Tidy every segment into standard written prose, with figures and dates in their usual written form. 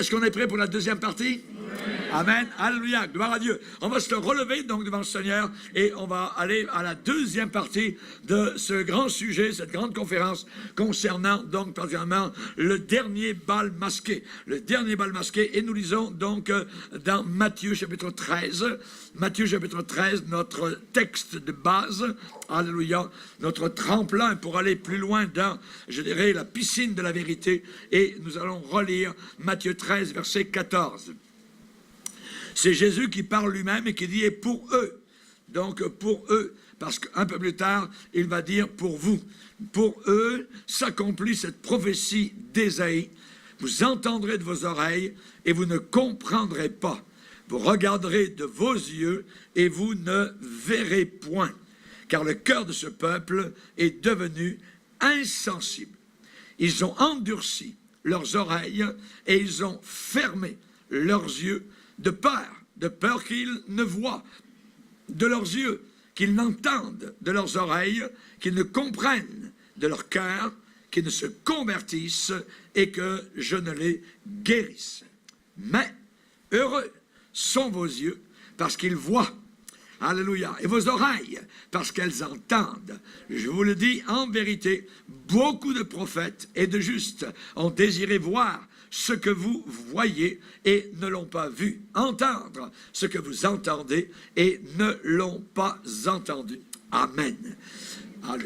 Est-ce qu'on est prêt pour la deuxième partie? Amen, alléluia, gloire à Dieu. On va se relever donc devant le Seigneur et on va aller à la deuxième partie de ce grand sujet, cette grande conférence concernant donc particulièrement le dernier bal masqué. Le dernier bal masqué, et nous lisons donc dans Matthieu chapitre 13. Matthieu chapitre 13, notre texte de base, alléluia, notre tremplin pour aller plus loin dans, je dirais, la piscine de la vérité. Et nous allons relire Matthieu 13, verset 14. C'est Jésus qui parle lui-même et qui dit « et pour eux ». Donc pour eux, parce qu'un peu plus tard, il va dire « pour vous ». Pour eux s'accomplit cette prophétie d'Ésaïe. Vous entendrez de vos oreilles et vous ne comprendrez pas. Vous regarderez de vos yeux et vous ne verrez point. Car le cœur de ce peuple est devenu insensible. Ils ont endurci leurs oreilles et ils ont fermé leurs yeux de peur qu'ils ne voient de leurs yeux, qu'ils n'entendent de leurs oreilles, qu'ils ne comprennent de leur cœur, qu'ils ne se convertissent et que je ne les guérisse. Mais heureux sont vos yeux parce qu'ils voient, alléluia, et vos oreilles parce qu'elles entendent. Je vous le dis en vérité, beaucoup de prophètes et de justes ont désiré voir ce que vous voyez et ne l'ont pas vu, entendre ce que vous entendez et ne l'ont pas entendu. Amen.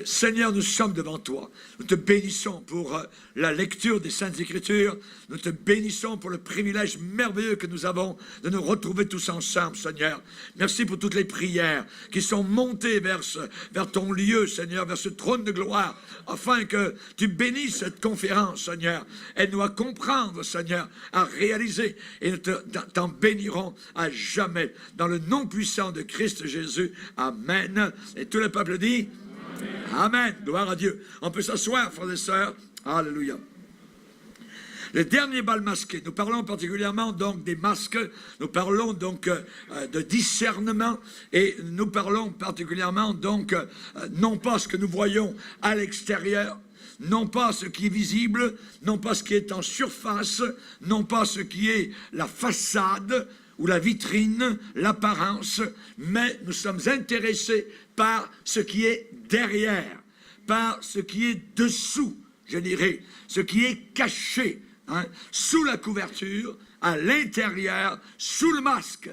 Seigneur, nous sommes devant toi. Nous te bénissons pour la lecture des Saintes Écritures. Nous te bénissons pour le privilège merveilleux que nous avons de nous retrouver tous ensemble, Seigneur. Merci pour toutes les prières qui sont montées vers ton lieu, Seigneur, vers ce trône de gloire, afin que tu bénisses cette conférence, Seigneur. Aide-nous à comprendre, Seigneur, à réaliser, et nous t'en bénirons à jamais. Dans le nom puissant de Christ Jésus. Amen. Et tout le peuple dit... Amen. Gloire à Dieu. On peut s'asseoir, frères et sœurs. Alléluia. Le dernier bal masqué, nous parlons particulièrement donc des masques, nous parlons donc de discernement et nous parlons particulièrement donc non pas ce que nous voyons à l'extérieur, non pas ce qui est visible, non pas ce qui est en surface, non pas ce qui est la façade ou la vitrine, l'apparence, mais nous sommes intéressés par ce qui est derrière, par ce qui est dessous, je dirais, ce qui est caché, hein, sous la couverture, à l'intérieur, sous le masque.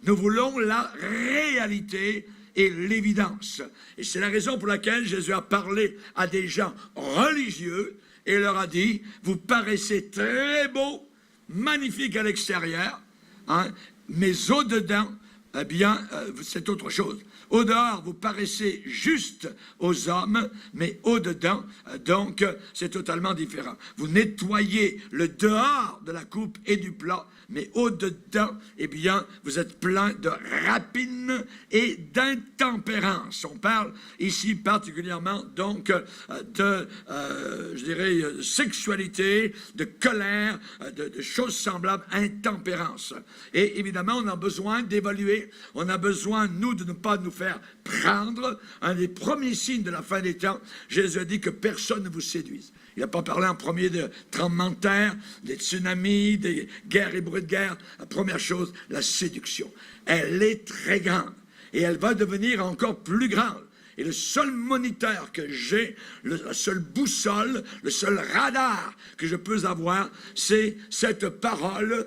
Nous voulons la réalité et l'évidence. Et c'est la raison pour laquelle Jésus a parlé à des gens religieux et leur a dit, vous paraissez très beaux, magnifiques à l'extérieur, hein, mais au-dedans, eh bien, c'est autre chose. Au dehors, vous paraissez juste aux hommes, mais au-dedans, donc, c'est totalement différent. Vous nettoyez le dehors de la coupe et du plat, mais au-dedans, eh bien, vous êtes plein de rapine et d'intempérance. On parle ici particulièrement, donc, je dirais, sexualité, de colère, de choses semblables, intempérance. Et évidemment, on a besoin d'évaluer, on a besoin, nous, de ne pas nous faire prendre. Un des premiers signes de la fin des temps, Jésus a dit que personne ne vous séduise. Il n'a pas parlé en premier de tremblements de terre, des tsunamis, des guerres et bruits de guerre. La première chose, la séduction. Elle est très grande et elle va devenir encore plus grande. Et le seul moniteur que j'ai, la seule boussole, le seul radar que je peux avoir, c'est cette parole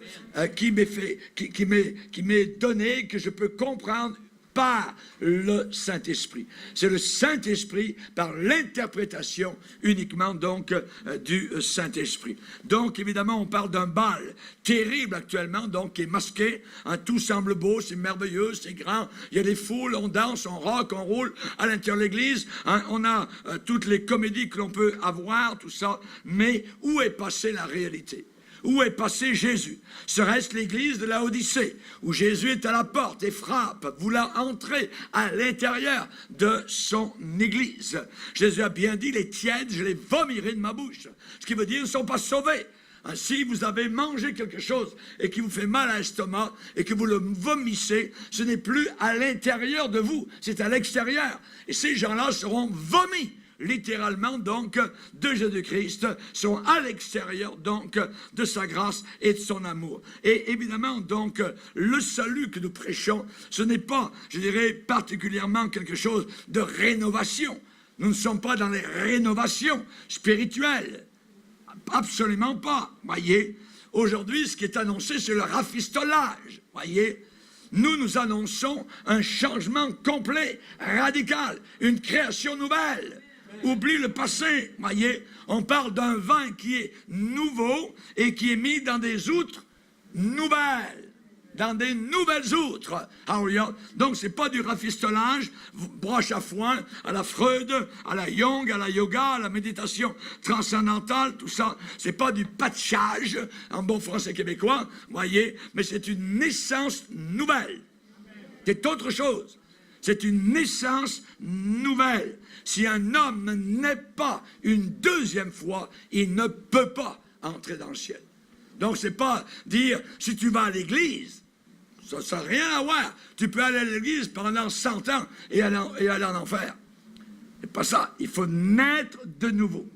qui m'est donnée, que je peux comprendre par le Saint-Esprit. C'est le Saint-Esprit par l'interprétation uniquement donc du Saint-Esprit. Donc évidemment on parle d'un bal terrible actuellement, donc qui est masqué, hein, tout semble beau, c'est merveilleux, c'est grand, il y a des foules, on danse, on rock, on roule à l'intérieur de l'église, hein, on a toutes les comédies que l'on peut avoir, tout ça, mais où est passée la réalité? Où est passé Jésus? Serait-ce l'église de la Odyssée, où Jésus est à la porte et frappe, voulant entrer à l'intérieur de son église? Jésus a bien dit, les tièdes, je les vomirai de ma bouche. Ce qui veut dire, ils ne sont pas sauvés. Si vous avez mangé quelque chose et qui vous fait mal à l'estomac et que vous le vomissez, ce n'est plus à l'intérieur de vous, c'est à l'extérieur. Et ces gens-là seront vomis littéralement donc de Jésus-Christ, sont à l'extérieur donc de sa grâce et de son amour. Et évidemment donc le salut que nous prêchons, ce n'est pas, je dirais, particulièrement quelque chose de rénovation. Nous ne sommes pas dans les rénovations spirituelles. Absolument pas. Voyez, aujourd'hui, ce qui est annoncé, c'est le rafistolage. Voyez, nous annonçons un changement complet, radical, une création nouvelle. Oublie le passé. Voyez, on parle d'un vin qui est nouveau et qui est mis dans des outres nouvelles. Dans des nouvelles outres. Donc, ce n'est pas du rafistolage, broche à foin, à la Freud, à la Jung, à la yoga, à la méditation transcendantale, tout ça. Ce n'est pas du patchage, en bon français québécois, voyez, mais c'est une naissance nouvelle. C'est autre chose. C'est une naissance nouvelle. Si un homme ne naît pas une deuxième fois, il ne peut pas entrer dans le ciel. Donc, ce n'est pas dire, si tu vas à l'église, ça n'a rien à voir. Tu peux aller à l'église pendant 100 ans et aller en enfer. C'est pas ça. Il faut naître de nouveau.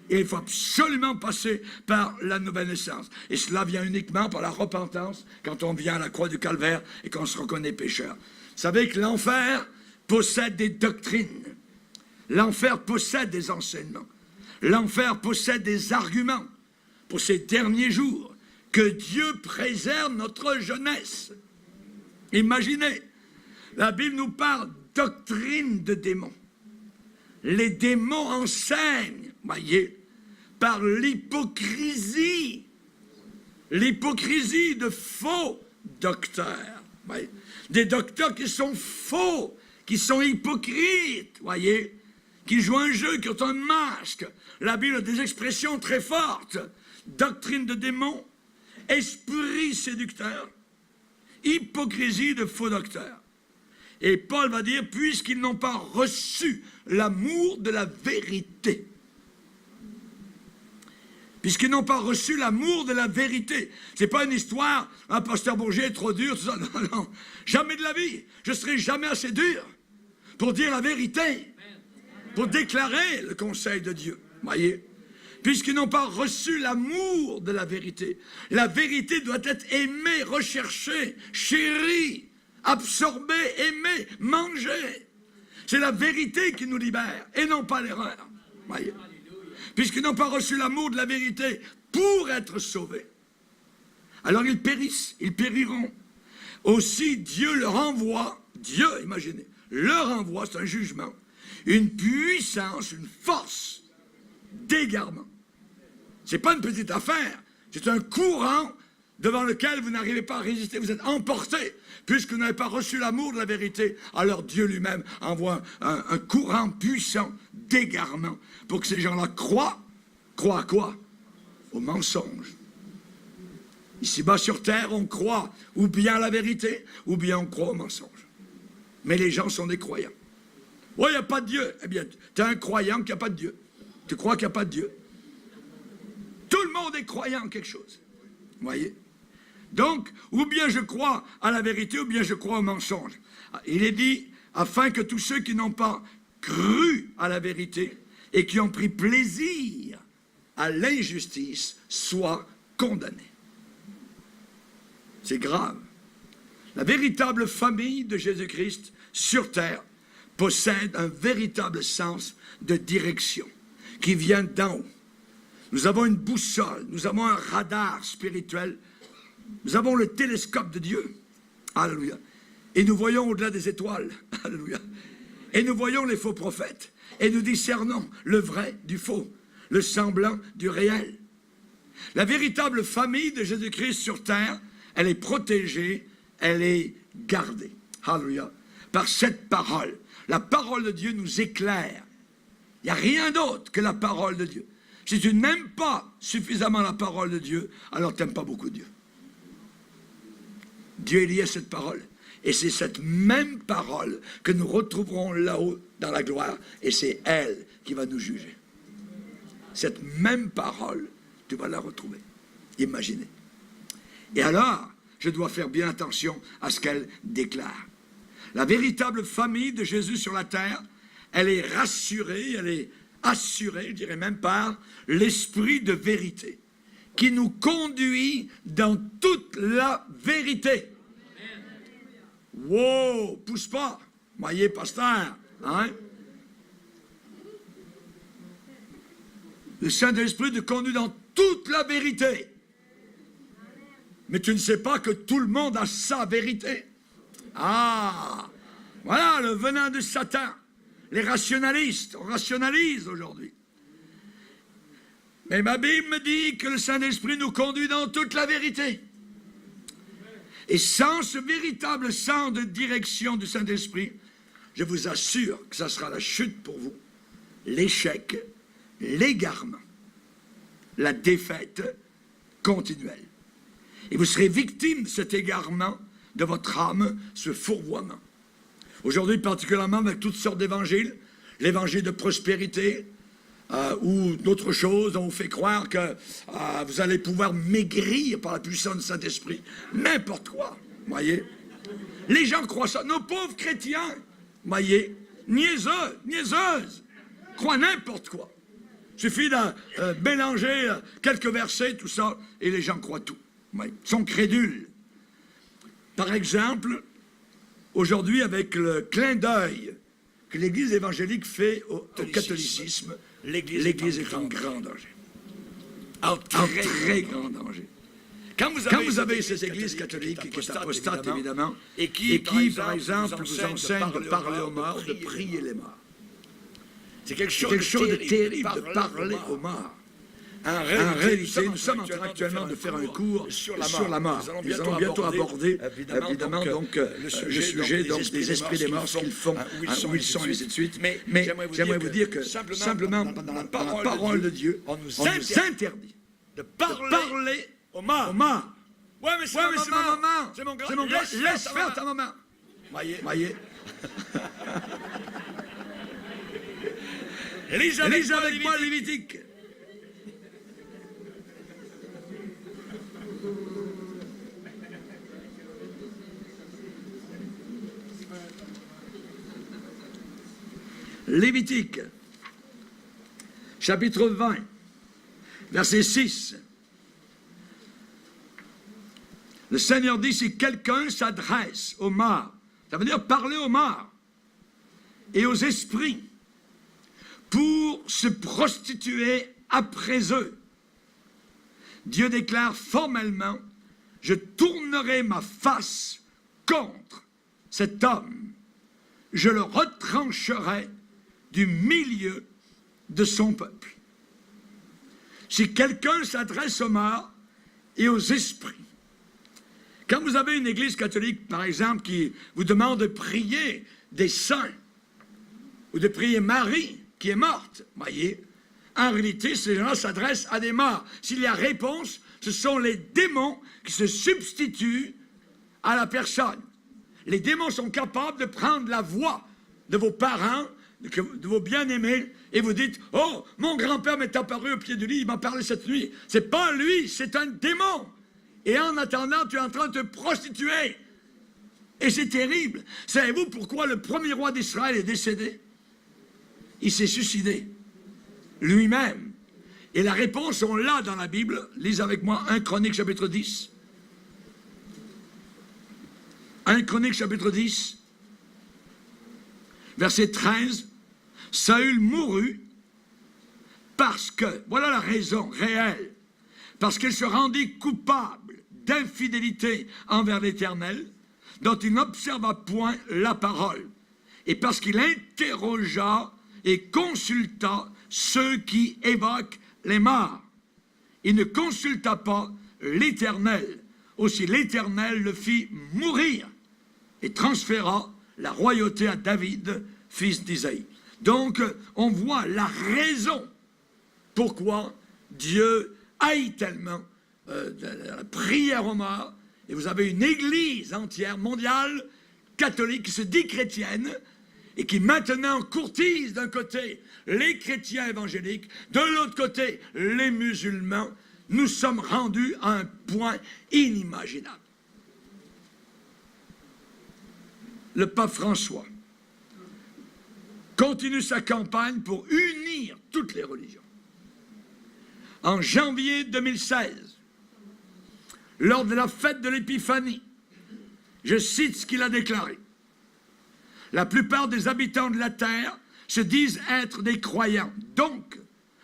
Et il faut absolument passer par la nouvelle naissance. Et cela vient uniquement par la repentance quand on vient à la croix du calvaire et qu'on se reconnaît pécheur. Vous savez que l'enfer possède des doctrines. L'enfer possède des enseignements. L'enfer possède des arguments pour ces derniers jours. Que Dieu préserve notre jeunesse. Imaginez, la Bible nous parle doctrine de démons. Les démons enseignent, voyez, par l'hypocrisie. L'hypocrisie de faux docteurs. Voyez. Des docteurs qui sont faux, qui sont hypocrites, voyez, qui jouent un jeu, qui ont un masque. La Bible a des expressions très fortes. Doctrine de démons, esprit séducteur, hypocrisie de faux docteurs. Et Paul va dire, puisqu'ils n'ont pas reçu l'amour de la vérité. Puisqu'ils n'ont pas reçu l'amour de la vérité. C'est pas une histoire, un pasteur Bourget est trop dur, tout ça. Non, non. Jamais de la vie. Je serai jamais assez dur pour dire la vérité, pour déclarer le conseil de Dieu. Voyez? Puisqu'ils n'ont pas reçu l'amour de la vérité. La vérité doit être aimée, recherchée, chérie, absorbée, aimée, mangée. C'est la vérité qui nous libère et non pas l'erreur. Voyez. Puisqu'ils n'ont pas reçu l'amour de la vérité pour être sauvés. Alors ils périssent, ils périront. Aussi Dieu leur envoie, Dieu, imaginez, leur envoie, c'est un jugement, une puissance, une force d'égarement. Ce n'est pas une petite affaire, c'est un courant devant lequel vous n'arrivez pas à résister, vous êtes emporté, puisque vous n'avez pas reçu l'amour de la vérité. Alors Dieu lui-même envoie un courant puissant d'égarement pour que ces gens-là croient à quoi? Au mensonge. Ici-bas sur terre, on croit ou bien à la vérité, ou bien on croit au mensonge. Mais les gens sont des croyants. Oh, il n'y a pas de Dieu. Eh bien, tu es un croyant qu'il n'y a pas de Dieu. Tu crois qu'il n'y a pas de Dieu. Tout le monde est croyant en quelque chose. Vous voyez? Donc, ou bien je crois à la vérité, ou bien je crois au mensonge. Il est dit, afin que tous ceux qui n'ont pas cru à la vérité et qui ont pris plaisir à l'injustice soient condamnés. C'est grave. La véritable famille de Jésus-Christ sur terre possède un véritable sens de direction qui vient d'en haut. Nous avons une boussole, nous avons un radar spirituel, nous avons le télescope de Dieu. Alléluia. Et nous voyons au-delà des étoiles. Alléluia. Et nous voyons les faux prophètes. Et nous discernons le vrai du faux, le semblant du réel. La véritable famille de Jésus-Christ sur terre, elle est protégée, elle est gardée. Alléluia. Par cette parole. La parole de Dieu nous éclaire. Il n'y a rien d'autre que la parole de Dieu. Si tu n'aimes pas suffisamment la parole de Dieu, alors tu n'aimes pas beaucoup Dieu. Dieu est lié à cette parole. Et c'est cette même parole que nous retrouverons là-haut dans la gloire. Et c'est elle qui va nous juger. Cette même parole, tu vas la retrouver. Imaginez. Et alors, je dois faire bien attention à ce qu'elle déclare. La véritable famille de Jésus sur la terre, elle est rassurée, elle est assurés, je dirais même par l'esprit de vérité, qui nous conduit dans toute la vérité. Wow, pousse pas, voyez, pasteur, hein? Le Saint-Esprit te conduit dans toute la vérité. Mais tu ne sais pas que tout le monde a sa vérité. Ah, voilà le venin de Satan. Les rationalistes, on rationalise aujourd'hui. Mais ma Bible me dit que le Saint-Esprit nous conduit dans toute la vérité. Et sans ce véritable sens de direction du Saint-Esprit, je vous assure que ça sera la chute pour vous, l'échec, l'égarement, la défaite continuelle. Et vous serez victime de cet égarement de votre âme, ce fourvoiement. Aujourd'hui, particulièrement avec toutes sortes d'évangiles, l'évangile de prospérité, ou d'autres choses, on vous fait croire que vous allez pouvoir maigrir par la puissance du Saint-Esprit. N'importe quoi, voyez. Les gens croient ça. Nos pauvres chrétiens, voyez, niaiseuses, croient n'importe quoi. Il suffit de mélanger quelques versets, tout ça, et les gens croient tout. Ils sont crédules. Par exemple, aujourd'hui, avec le clin d'œil que l'Église évangélique fait au catholicisme, l'Église est en grand danger. En très grand danger. Quand vous avez cette Église catholique qui est apostate, évidemment, et qui, par exemple, vous enseigne de parler aux morts, de prier les morts. C'est quelque chose de terrible de parler aux morts. En réalité, nous sommes en train actuellement de faire un cours sur la mort. Nous allons bientôt aborder, évidemment, donc, le sujet donc, des esprits des morts, ce qu'ils font, où ils sont, et ainsi de suite. Mais j'aimerais vous dire que, simplement, dans la parole de Dieu, on nous interdit de parler aux morts. Ouais, mais c'est ma maman. C'est mon grand. Laisse faire ta maman. Voyez. Lisez avec moi Lévitique. Lévitique, chapitre 20, verset 6. Le Seigneur dit, si quelqu'un s'adresse aux morts, ça veut dire parler aux morts et aux esprits, pour se prostituer après eux, Dieu déclare formellement, je tournerai ma face contre cet homme, je le retrancherai du milieu de son peuple. Si quelqu'un s'adresse aux morts et aux esprits, quand vous avez une église catholique, par exemple, qui vous demande de prier des saints, ou de prier Marie, qui est morte, voyez, en réalité, ces gens-là s'adressent à des morts. S'il y a réponse, ce sont les démons qui se substituent à la personne. Les démons sont capables de prendre la voix de vos parents, de vos bien-aimés, et vous dites, oh, mon grand-père m'est apparu au pied du lit, il m'a parlé cette nuit. C'est pas lui, c'est un démon. Et en attendant, tu es en train de te prostituer. Et c'est terrible. Savez-vous pourquoi le premier roi d'Israël est décédé? Il s'est suicidé lui-même. Et la réponse, on l'a dans la Bible. Lisez avec moi 1 Chronique chapitre 10. 1 Chronique chapitre 10, verset 13. Saül mourut parce que, voilà la raison réelle, parce qu'il se rendit coupable d'infidélité envers l'Éternel, dont il n'observa point la parole, et parce qu'il interrogea et consulta ceux qui évoquent les morts. Il ne consulta pas l'Éternel. Aussi l'Éternel le fit mourir et transféra la royauté à David, fils d'Isaïe. Donc, on voit la raison pourquoi Dieu haït tellement la prière aux morts. Et vous avez une église entière, mondiale, catholique, qui se dit chrétienne, et qui maintenant courtise d'un côté les chrétiens évangéliques, de l'autre côté les musulmans. Nous sommes rendus à un point inimaginable. Le pape François continue sa campagne pour unir toutes les religions. En janvier 2016, lors de la fête de l'Épiphanie, je cite ce qu'il a déclaré. La plupart des habitants de la terre se disent être des croyants. Donc,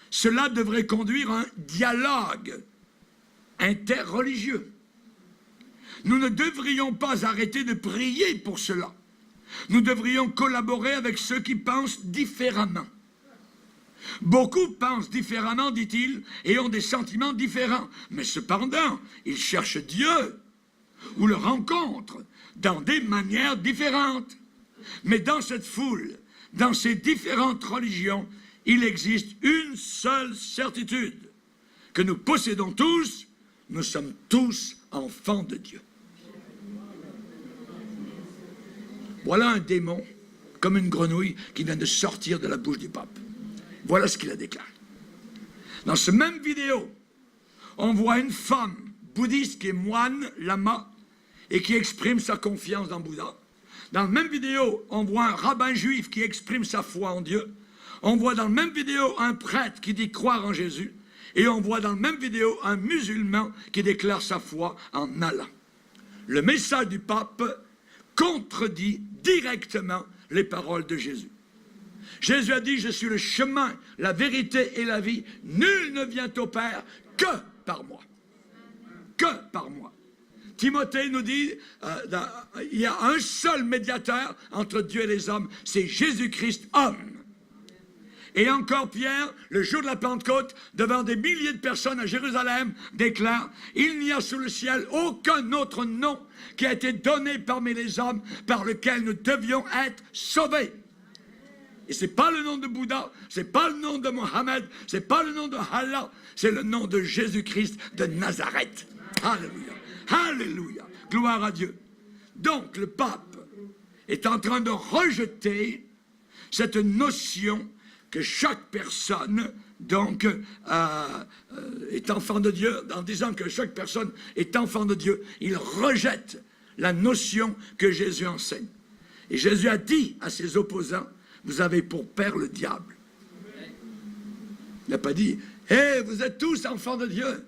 cela devrait conduire à un dialogue interreligieux. Nous ne devrions pas arrêter de prier pour cela. Nous devrions collaborer avec ceux qui pensent différemment. Beaucoup pensent différemment, dit-il, et ont des sentiments différents. Mais cependant, ils cherchent Dieu ou le rencontrent dans des manières différentes. Mais dans cette foule, dans ces différentes religions, il existe une seule certitude, que nous possédons tous, nous sommes tous enfants de Dieu. Voilà un démon, comme une grenouille, qui vient de sortir de la bouche du pape. Voilà ce qu'il a déclaré. Dans ce même vidéo, on voit une femme bouddhiste qui est moine, lama, et qui exprime sa confiance dans Bouddha. Dans la même vidéo, on voit un rabbin juif qui exprime sa foi en Dieu. On voit dans la même vidéo un prêtre qui dit croire en Jésus. Et on voit dans la même vidéo un musulman qui déclare sa foi en Allah. Le message du pape contredit directement les paroles de Jésus. Jésus a dit, je suis le chemin, la vérité et la vie. Nul ne vient au Père que par moi. Que par moi. Timothée nous dit, il y a un seul médiateur entre Dieu et les hommes, c'est Jésus-Christ, homme. Et encore Pierre, le jour de la Pentecôte, devant des milliers de personnes à Jérusalem, déclare, il n'y a sous le ciel aucun autre nom qui a été donné parmi les hommes par lequel nous devions être sauvés. Et ce n'est pas le nom de Bouddha, ce n'est pas le nom de Mohammed, ce n'est pas le nom de Allah, c'est le nom de Jésus-Christ de Nazareth. Alléluia. Alléluia. Gloire à Dieu. Donc le pape est en train de rejeter cette notion que chaque personne donc est enfant de Dieu. En disant que chaque personne est enfant de Dieu, il rejette la notion que Jésus enseigne. Et Jésus a dit à ses opposants, vous avez pour père le diable. Il n'a pas dit, hé, vous êtes tous enfants de Dieu.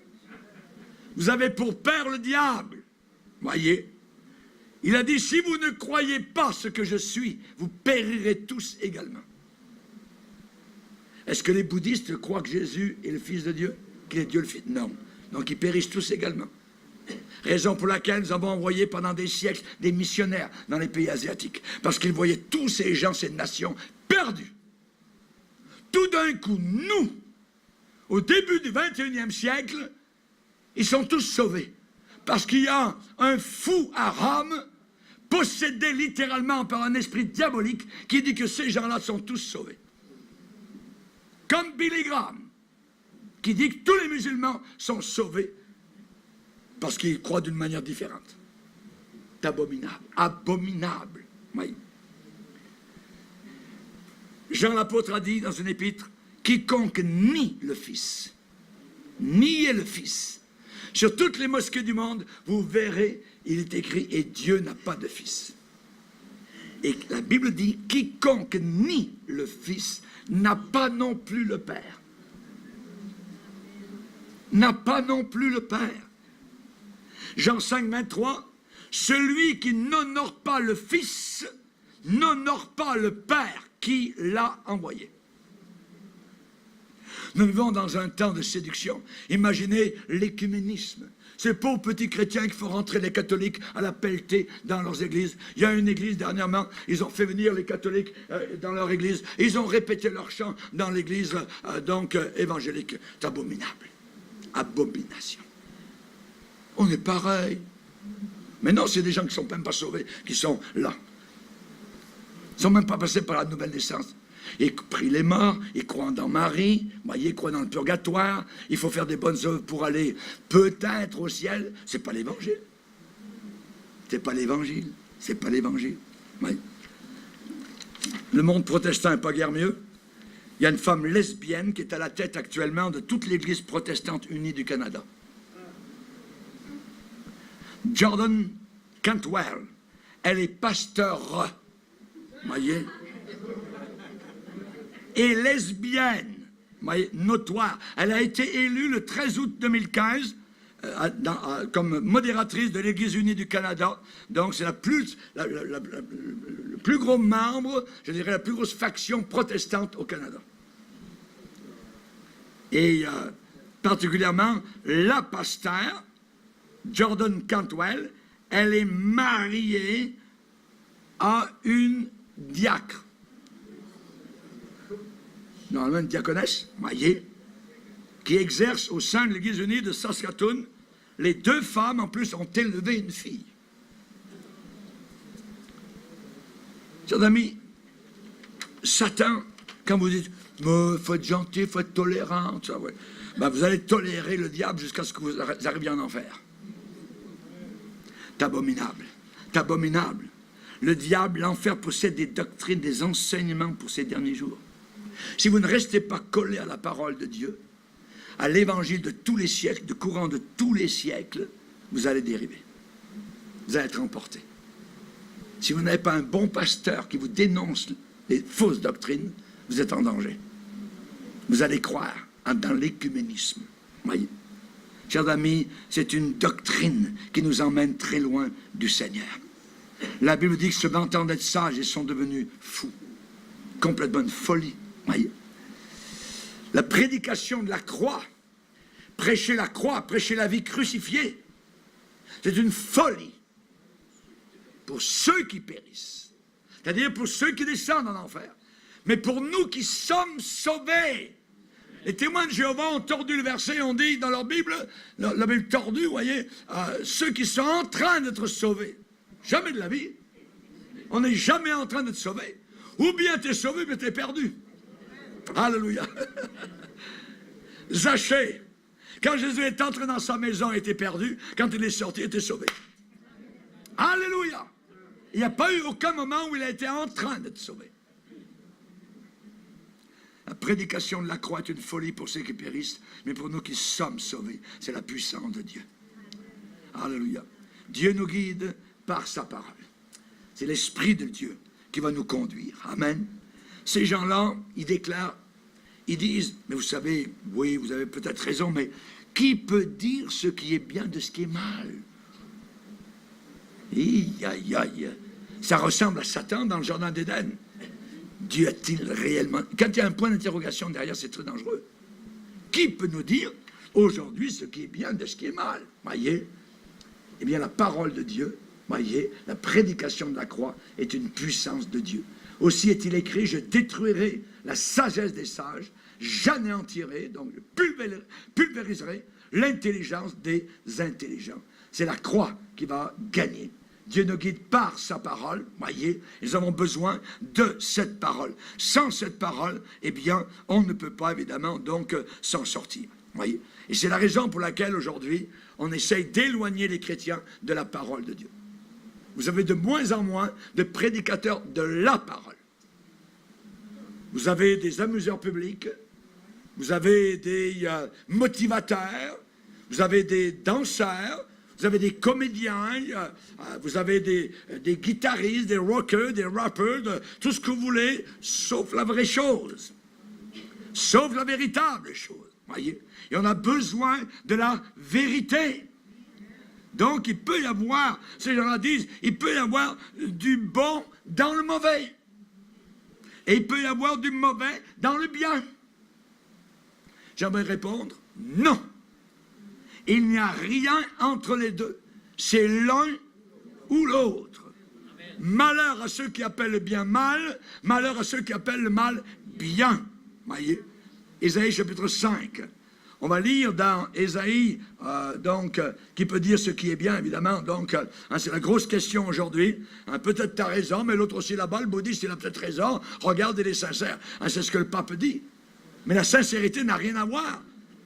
Vous avez pour père le diable. Voyez, il a dit, si vous ne croyez pas ce que je suis, vous périrez tous également. Est-ce que les bouddhistes croient que Jésus est le Fils de Dieu? Qu'il est Dieu le Fils? Non. Donc ils périssent tous également. Raison pour laquelle nous avons envoyé pendant des siècles des missionnaires dans les pays asiatiques. Parce qu'ils voyaient tous ces gens, ces nations perdues. Tout d'un coup, nous, au début du 21e siècle, ils sont tous sauvés. Parce qu'il y a un fou à Rome, possédé littéralement par un esprit diabolique, qui dit que ces gens-là sont tous sauvés. Comme Billy Graham, qui dit que tous les musulmans sont sauvés parce qu'ils croient d'une manière différente. C'est abominable. Abominable. Oui. Jean l'apôtre a dit dans une épître, quiconque nie le Fils, niez le Fils. Sur toutes les mosquées du monde, vous verrez, il est écrit, et Dieu n'a pas de Fils. Et la Bible dit, quiconque nie le Fils n'a pas non plus le Père. N'a pas non plus le Père. Jean 5, 23, celui qui n'honore pas le Fils n'honore pas le Père qui l'a envoyé. Nous vivons dans un temps de séduction. Imaginez l'écuménisme. Ces pauvres petits chrétiens qui font rentrer les catholiques à la pelletée dans leurs églises. Il y a une église dernièrement, ils ont fait venir les catholiques dans leur église. Ils ont répété leur chant dans l'église évangélique. C'est abominable. Abomination. On est pareil. Mais non, c'est des gens qui ne sont même pas sauvés, qui sont là. Ils ne sont même pas passés par la nouvelle naissance. Ils prient les morts, ils croient dans Marie, voyez, ils croient dans le purgatoire, il faut faire des bonnes œuvres pour aller peut-être au ciel. C'est pas l'évangile. C'est pas l'évangile. C'est pas l'évangile. Oui. Le monde protestant n'est pas guère mieux. Il y a une femme lesbienne qui est à la tête actuellement de toute l'église protestante unie du Canada. Jordan Cantwell, elle est pasteur, voyez, et lesbienne, notoire. Elle a été élue le 13 août 2015 comme modératrice de l'Église unie du Canada. Donc, c'est le plus gros membre, je dirais la plus grosse faction protestante au Canada. Et particulièrement, la pasteur, Jordan Cantwell, elle est mariée à une diacre. Normalement, une diaconesse, voyez, qui exerce au sein de l'Église unie de Saskatoon. Les deux femmes, en plus, ont élevé une fille. Chers amis, Satan, quand vous dites « il faut être gentil, il faut être tolérant », ouais, ben vous allez tolérer le diable jusqu'à ce que vous arriviez en enfer. C'est abominable. C'est abominable. Le diable, l'enfer possède des doctrines, des enseignements pour ces derniers jours. Si vous ne restez pas collés à la parole de Dieu, à l'évangile de tous les siècles, de courant de tous les siècles, vous allez dériver. Vous allez être emportés. Si vous n'avez pas un bon pasteur qui vous dénonce les fausses doctrines, vous êtes en danger. Vous allez croire dans l'écuménisme. Voyez. Chers amis, c'est une doctrine qui nous emmène très loin du Seigneur. La Bible dit que se vantant d'être sages, ils sont devenus fous. Complètement une folie. Voyez. La prédication de la croix, prêcher la vie crucifiée, c'est une folie pour ceux qui périssent, c'est-à-dire pour ceux qui descendent en enfer. Mais pour nous qui sommes sauvés, les témoins de Jéhovah ont tordu le verset, on dit dans leur Bible, la Bible tordue, vous voyez, ceux qui sont en train d'être sauvés. Jamais de la vie. On n'est jamais en train d'être sauvé. Ou bien tu es sauvé, mais tu es perdu. Alléluia. Zachée, quand Jésus est entré dans sa maison, il était perdu. Quand il est sorti, il était sauvé. Alléluia. Il n'y a pas eu aucun moment où il a été en train d'être sauvé. La prédication de la croix est une folie pour ceux qui périssent, mais pour nous qui sommes sauvés, c'est la puissance de Dieu. Alléluia. Dieu nous guide par sa parole. C'est l'Esprit de Dieu qui va nous conduire. Amen. Ces gens-là, ils déclarent, ils disent, mais vous savez, oui, vous avez peut-être raison, mais qui peut dire ce qui est bien de ce qui est mal? Aïe, aïe, aïe. Ça ressemble à Satan dans le jardin d'Éden. Dieu a-t-il réellement... Quand il y a un point d'interrogation derrière, c'est très dangereux. Qui peut nous dire aujourd'hui ce qui est bien de ce qui est mal? Voyez? Eh bien, la parole de Dieu, voyez, la prédication de la croix est une puissance de Dieu. Aussi est-il écrit, je détruirai la sagesse des sages, j'anéantirai, donc je pulvériserai l'intelligence des intelligents. C'est la croix qui va gagner. Dieu nous guide par sa parole, voyez, nous avons besoin de cette parole. Sans cette parole, eh bien, on ne peut pas, évidemment, donc, s'en sortir, voyez. Et c'est la raison pour laquelle, aujourd'hui, on essaye d'éloigner les chrétiens de la parole de Dieu. Vous avez de moins en moins de prédicateurs de la parole. Vous avez des amuseurs publics, vous avez des motivateurs, vous avez des danseurs, vous avez des comédiens, vous avez des guitaristes, des rockers, des rappers, tout ce que vous voulez, sauf la vraie chose, sauf la véritable chose, voyez. Et on a besoin de la vérité. Donc, il peut y avoir, ces gens-là disent, il peut y avoir du bon dans le mauvais. Et il peut y avoir du mauvais dans le bien. J'aimerais répondre, non. Il n'y a rien entre les deux. C'est l'un ou l'autre. Malheur à ceux qui appellent le bien mal, malheur à ceux qui appellent le mal bien. Voyez, Ésaïe chapitre 5. On va lire dans Ésaïe, qui peut dire ce qui est bien, évidemment. Donc, c'est la grosse question aujourd'hui. Peut-être tu as raison, mais l'autre aussi là-bas, le bouddhiste, il a peut-être raison. Regarde, il est sincère. C'est ce que le pape dit. Mais la sincérité n'a rien à voir.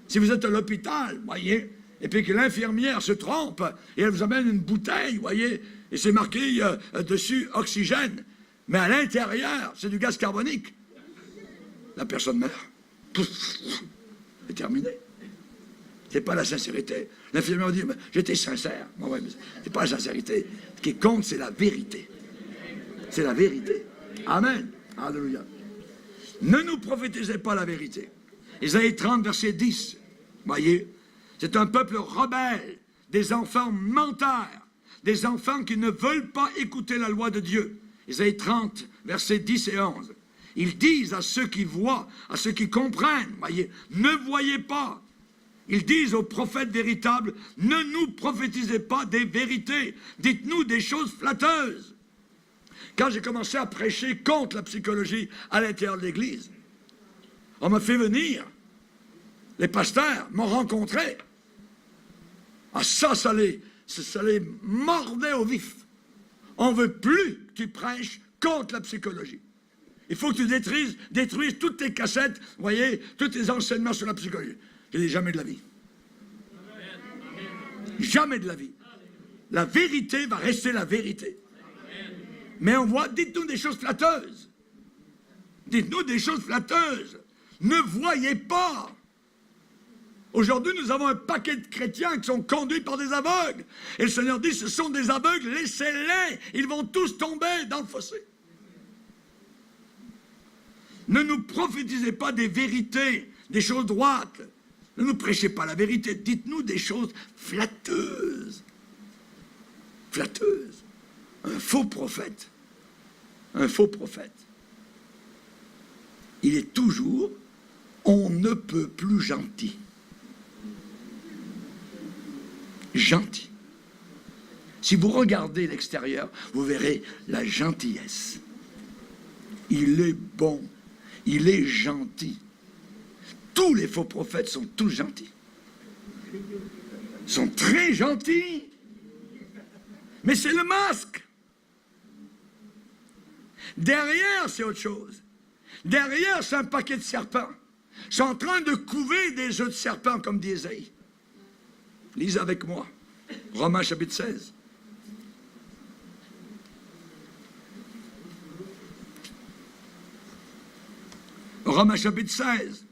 Si vous êtes à l'hôpital, voyez, et puis que l'infirmière se trompe, et elle vous amène une bouteille, voyez, et c'est marqué dessus oxygène. Mais à l'intérieur, c'est du gaz carbonique. La personne meurt. Pouf, c'est terminé. C'est pas la sincérité. L'infirmière dit, j'étais sincère. Bon, ouais, mais c'est pas la sincérité. Ce qui compte, c'est la vérité. C'est la vérité. Amen. Alléluia. Ne nous prophétisez pas la vérité. Ésaïe 30, verset 10. Voyez, c'est un peuple rebelle, des enfants menteurs, des enfants qui ne veulent pas écouter la loi de Dieu. Ésaïe 30, versets 10 et 11. Ils disent à ceux qui voient, à ceux qui comprennent, voyez, ne voyez pas. Ils disent aux prophètes véritables, ne nous prophétisez pas des vérités, dites-nous des choses flatteuses. Quand j'ai commencé à prêcher contre la psychologie à l'intérieur de l'Église, on m'a fait venir, les pasteurs m'ont rencontré. Ah ça les mordait au vif. On ne veut plus que tu prêches contre la psychologie. Il faut que tu détruises toutes tes cassettes, vous voyez, tous tes enseignements sur la psychologie. Je dis jamais de la vie. Jamais de la vie. La vérité va rester la vérité. Mais on voit, dites-nous des choses flatteuses. Dites-nous des choses flatteuses. Ne voyez pas. Aujourd'hui, nous avons un paquet de chrétiens qui sont conduits par des aveugles. Et le Seigneur dit, ce sont des aveugles, laissez-les. Ils vont tous tomber dans le fossé. Ne nous prophétisez pas des vérités, des choses droites. Ne nous prêchez pas la vérité. Dites-nous des choses flatteuses. Flatteuses. Un faux prophète. Un faux prophète. Il est toujours, on ne peut plus gentil. Gentil. Si vous regardez l'extérieur, vous verrez la gentillesse. Il est bon. Il est gentil. Tous les faux prophètes sont tous gentils. Ils sont très gentils. Mais c'est le masque. Derrière, c'est autre chose. Derrière, c'est un paquet de serpents. Ils sont en train de couver des œufs de serpents, comme dit Ésaïe. Lisez avec moi. Romains chapitre 16. Romains chapitre 16.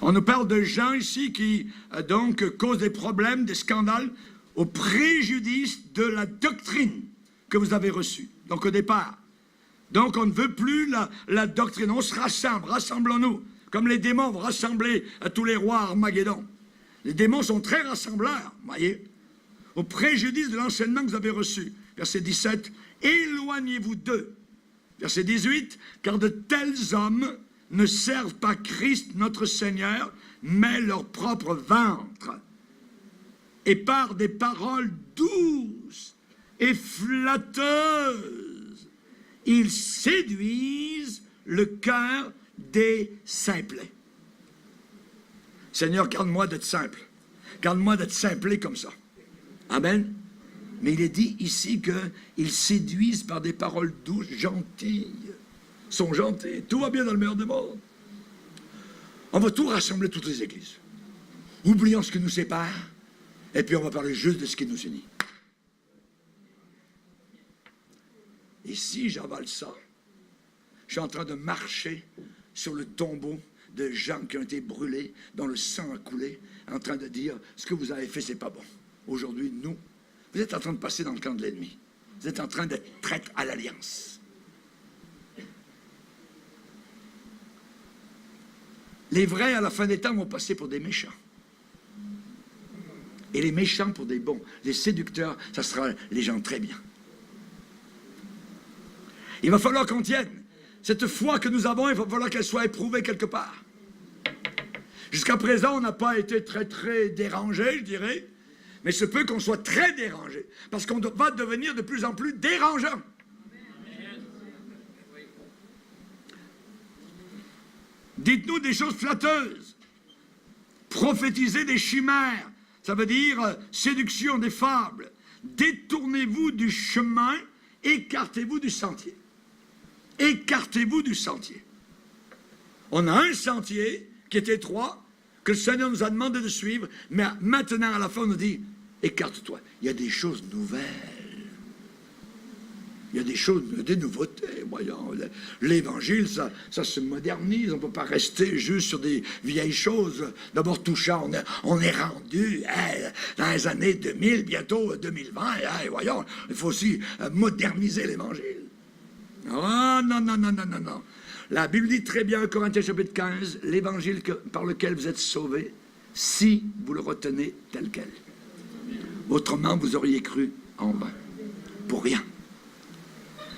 On nous parle de gens ici qui, donc, causent des problèmes, des scandales, au préjudice de la doctrine que vous avez reçue. Donc, au départ. Donc, on ne veut plus la doctrine. On se rassemble, rassemblons-nous. Comme les démons vont rassembler à tous les rois Armageddon. Les démons sont très rassembleurs, voyez. Au préjudice de l'enseignement que vous avez reçu. Verset 17, éloignez-vous d'eux. Verset 18, car de tels hommes ne servent pas Christ notre Seigneur, mais leur propre ventre. Et par des paroles douces et flatteuses, ils séduisent le cœur des simplets. Seigneur, garde-moi d'être simple. Garde-moi d'être simplé comme ça. Amen. Mais il est dit ici qu'ils séduisent par des paroles douces, gentilles. Ils sont gentils. Tout va bien dans le meilleur des mondes. On va tout rassembler, toutes les églises. Oublions ce qui nous sépare. Et puis on va parler juste de ce qui nous unit. Et si j'avale ça, je suis en train de marcher sur le tombeau de gens qui ont été brûlés, dont le sang a coulé, en train de dire, ce que vous avez fait, c'est pas bon. Aujourd'hui, nous, vous êtes en train de passer dans le camp de l'ennemi. Vous êtes en train d'être traître à l'alliance. Les vrais, à la fin des temps, vont passer pour des méchants. Et les méchants pour des bons. Les séducteurs, ça sera les gens très bien. Il va falloir qu'on tienne. Cette foi que nous avons, il va falloir qu'elle soit éprouvée quelque part. Jusqu'à présent, on n'a pas été très dérangé, je dirais. Mais ce peut qu'on soit très dérangé. Parce qu'on va devenir de plus en plus dérangeant. Dites-nous des choses flatteuses. Prophétisez des chimères. Ça veut dire séduction des fables. Détournez-vous du chemin, écartez-vous du sentier. Écartez-vous du sentier. On a un sentier qui est étroit, que le Seigneur nous a demandé de suivre, mais maintenant, à la fin, on nous dit, écarte-toi. Il y a des choses nouvelles. Il y a des choses, des nouveautés, voyons. L'Évangile, ça se modernise. On ne peut pas rester juste sur des vieilles choses. D'abord, tout ça, on est rendu dans les années 2000, bientôt 2020. Voyons, il faut aussi moderniser l'Évangile. Oh non, non, non, non, non, non. La Bible dit très bien, Corinthiens chapitre 15, l'évangile par lequel vous êtes sauvés, si vous le retenez tel quel. Autrement, vous auriez cru en vain. Pour rien.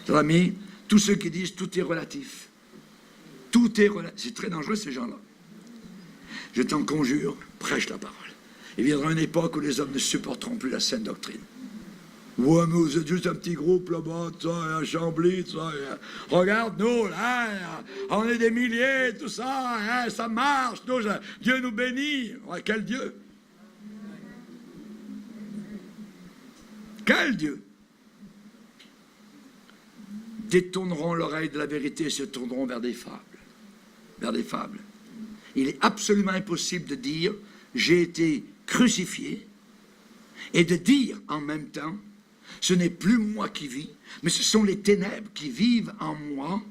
Chers amis, tous ceux qui disent tout est relatif. Tout est relatif. C'est très dangereux, ces gens-là. Je t'en conjure, prêche la parole. Il viendra une époque où les hommes ne supporteront plus la saine doctrine. Ouais, mais vous êtes juste un petit groupe là-bas, ça, à Chambly, ça. Regarde, nous, là, on est des milliers, tout ça, hein, ça marche, nous, Dieu nous bénit. Ouais, quel Dieu? Quel Dieu? Détourneront l'oreille de la vérité et se tourneront vers des fables. Vers des fables. Il est absolument impossible de dire « j'ai été crucifié » et de dire en même temps « ce n'est plus moi qui vis, mais ce sont les ténèbres qui vivent en moi.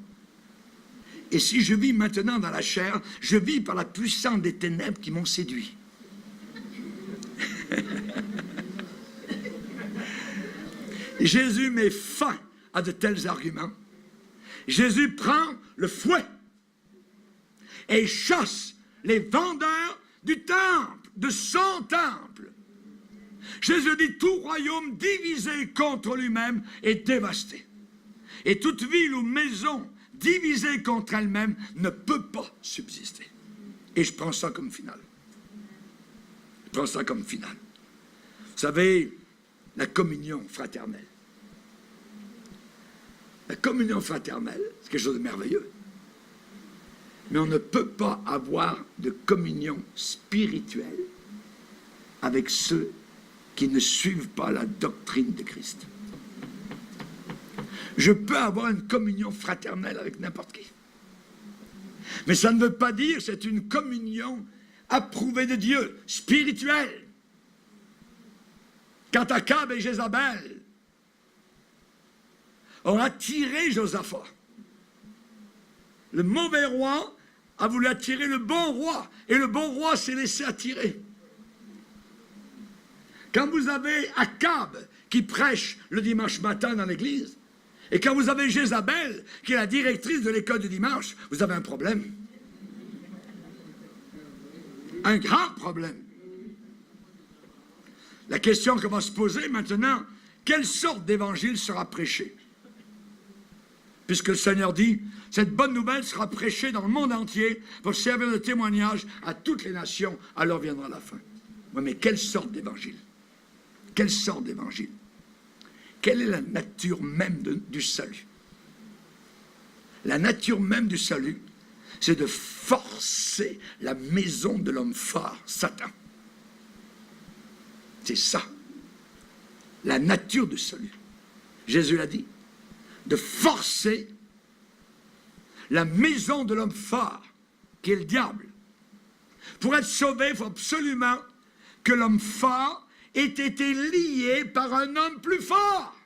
Et si je vis maintenant dans la chair, je vis par la puissance des ténèbres qui m'ont séduit. » Jésus met fin à de tels arguments. Jésus prend le fouet et chasse les vendeurs du temple, de son temple. Jésus dit, tout royaume divisé contre lui-même est dévasté. Et toute ville ou maison divisée contre elle-même ne peut pas subsister. Et je prends ça comme final. Je prends ça comme final. Vous savez, la communion fraternelle. La communion fraternelle, c'est quelque chose de merveilleux. Mais on ne peut pas avoir de communion spirituelle avec ceux qui ne suivent pas la doctrine de Christ. Je peux avoir une communion fraternelle avec n'importe qui. Mais ça ne veut pas dire que c'est une communion approuvée de Dieu, spirituelle. Quand Akab et Jézabel ont attiré Josaphat, le mauvais roi a voulu attirer le bon roi, et le bon roi s'est laissé attirer. Quand vous avez Akab qui prêche le dimanche matin dans l'église, et quand vous avez Jézabel qui est la directrice de l'école du dimanche, vous avez un problème. Un grand problème. La question que va se poser maintenant, quelle sorte d'évangile sera prêché? Puisque le Seigneur dit, cette bonne nouvelle sera prêchée dans le monde entier pour servir de témoignage à toutes les nations, alors viendra la fin. Oui, mais quelle sorte d'évangile? Quelle sorte d'évangile? Quelle est la nature même du salut? La nature même du salut, c'est de forcer la maison de l'homme fort, Satan. C'est ça. La nature du salut. Jésus l'a dit. De forcer la maison de l'homme fort, qui est le diable. Pour être sauvé, il faut absolument que l'homme fort ait été lié par un homme plus fort.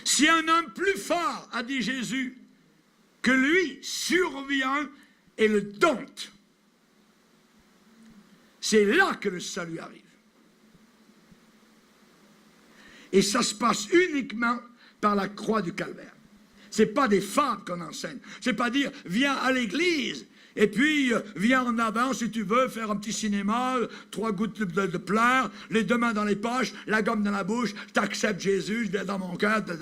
Si un homme plus fort, a dit Jésus, que lui survient et le dompte, c'est là que le salut arrive. Et ça se passe uniquement par la croix du calvaire. Ce n'est pas des fables qu'on enseigne. Ce n'est pas dire, viens à l'église, et puis viens en avant si tu veux, faire un petit cinéma, 3 gouttes de pleurs, les 2 mains dans les poches, la gomme dans la bouche, t'acceptes Jésus, je viens dans mon cœur, de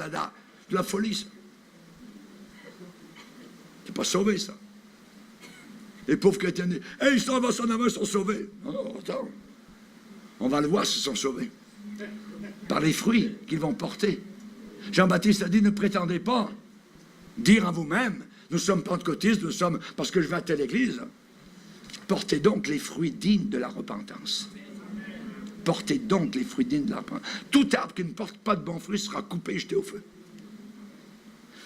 la folie, ça. C'est pas sauvé, ça. Les pauvres chrétiens disent, hey, ils s'en avant, ils sont sauvés. Non, attends. On va le voir s'ils sont sauvés. Par les fruits qu'ils vont porter. Jean-Baptiste a dit, ne prétendez pas dire en vous-même, nous sommes pentecôtistes, nous sommes, parce que je vais à telle église. Portez donc les fruits dignes de la repentance. Portez donc les fruits dignes de la repentance. Tout arbre qui ne porte pas de bons fruits sera coupé et jeté au feu.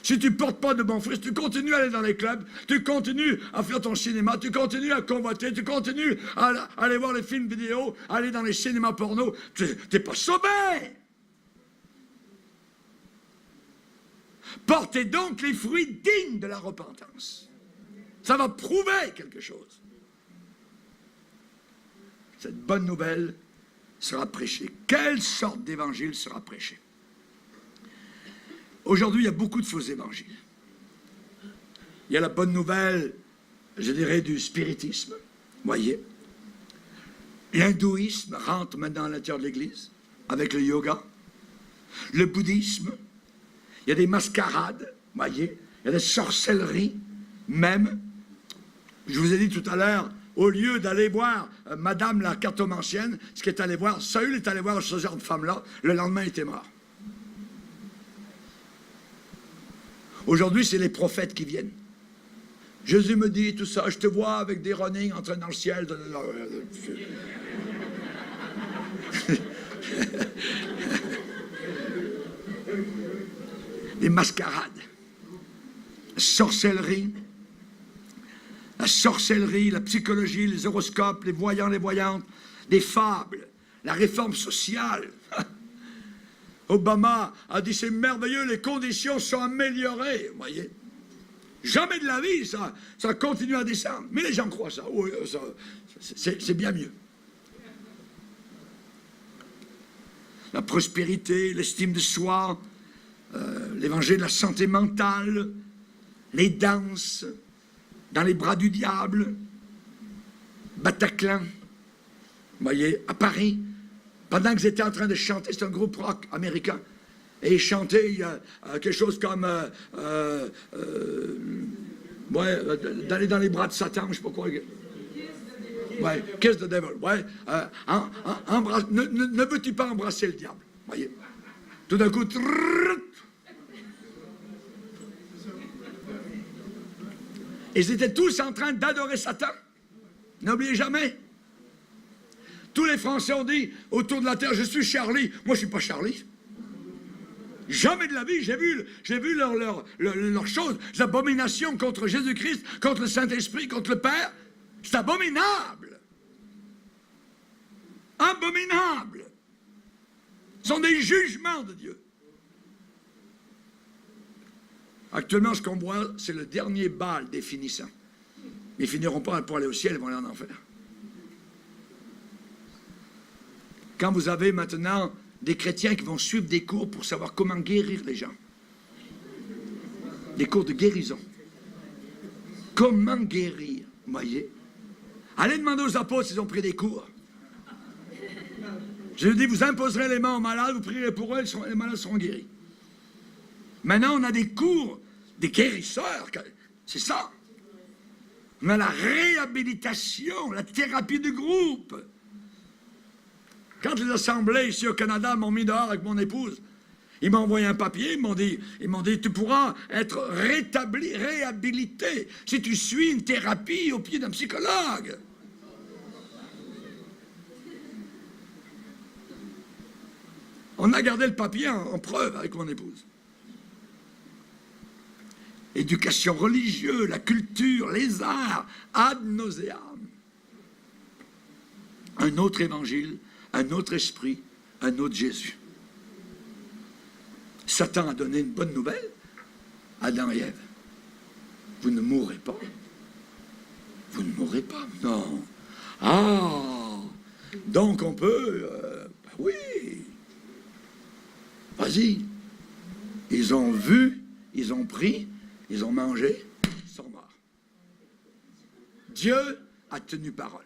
Si tu ne portes pas de bons fruits, si tu continues à aller dans les clubs, tu continues à faire ton cinéma, tu continues à convoiter, tu continues à aller voir les films vidéo, à aller dans les cinémas porno, tu n'es pas sauvé. Portez donc les fruits dignes de la repentance. Ça va prouver quelque chose. Cette bonne nouvelle sera prêchée. Quelle sorte d'évangile sera prêché? Aujourd'hui, il y a beaucoup de faux évangiles. Il y a la bonne nouvelle, je dirais, du spiritisme, voyez. L'hindouisme rentre maintenant à l'intérieur de l'Église, avec le yoga. Le bouddhisme, il y a des mascarades, voyez. Il y a des sorcelleries, même. Je vous ai dit tout à l'heure, au lieu d'aller voir Madame la cartomancienne, ce qui est allé voir, Saül est allé voir ce genre de femme-là, le lendemain il était mort. Aujourd'hui, c'est les prophètes qui viennent. Jésus me dit tout ça, je te vois avec des runnings en train dans le ciel. Des mascarades, la sorcellerie, la psychologie, les horoscopes, les voyants, les voyantes, les fables, la réforme sociale. Obama a dit c'est merveilleux, les conditions sont améliorées, vous voyez. Jamais de la vie, ça continue à descendre. Mais les gens croient ça, oui, c'est bien mieux. La prospérité, l'estime de soi, l'évangile de la santé mentale, les danses, dans les bras du diable, Bataclan, vous voyez, à Paris, pendant qu'ils étaient en train de chanter, c'est un groupe rock américain, et ils chantaient quelque chose comme d'aller dans les bras de Satan, je ne sais pas quoi. Ouais, kiss the devil. Ouais, ne veux-tu pas embrasser le diable? Voyez. Tout d'un coup, ils étaient tous en train d'adorer Satan. N'oubliez jamais. Tous les Français ont dit autour de la terre, je suis Charlie. Moi, je ne suis pas Charlie. Jamais de la vie, j'ai vu leur chose, l'abomination contre Jésus-Christ, contre le Saint-Esprit, contre le Père. C'est abominable. Abominable. Ce sont des jugements de Dieu. Actuellement, ce qu'on voit, c'est le dernier bal des finissants. Ils ne finiront pas pour aller au ciel, ils vont aller en enfer. Quand vous avez maintenant des chrétiens qui vont suivre des cours pour savoir comment guérir les gens. Des cours de guérison. Comment guérir, vous voyez? Allez demander aux apôtres s'ils ont pris des cours. Je dis, vous imposerez les mains aux malades, vous prierez pour eux, les malades seront guéris. Maintenant, on a des cours, des guérisseurs, c'est ça. On a la réhabilitation, la thérapie de groupe. Quand les assemblées ici au Canada m'ont mis dehors avec mon épouse, ils m'ont envoyé un papier, ils m'ont dit, tu pourras être rétabli, réhabilité, si tu suis une thérapie au pied d'un psychologue. On a gardé le papier en preuve avec mon épouse. Éducation religieuse, la culture, les arts, ad nauseam. Un autre évangile, un autre esprit, un autre Jésus. Satan a donné une bonne nouvelle à Adam et Ève. Vous ne mourrez pas. Vous ne mourrez pas, non. Ah, donc on peut... oui. Vas-y. Ils ont vu, ils ont pris, ils ont mangé, ils sont morts. Dieu a tenu parole.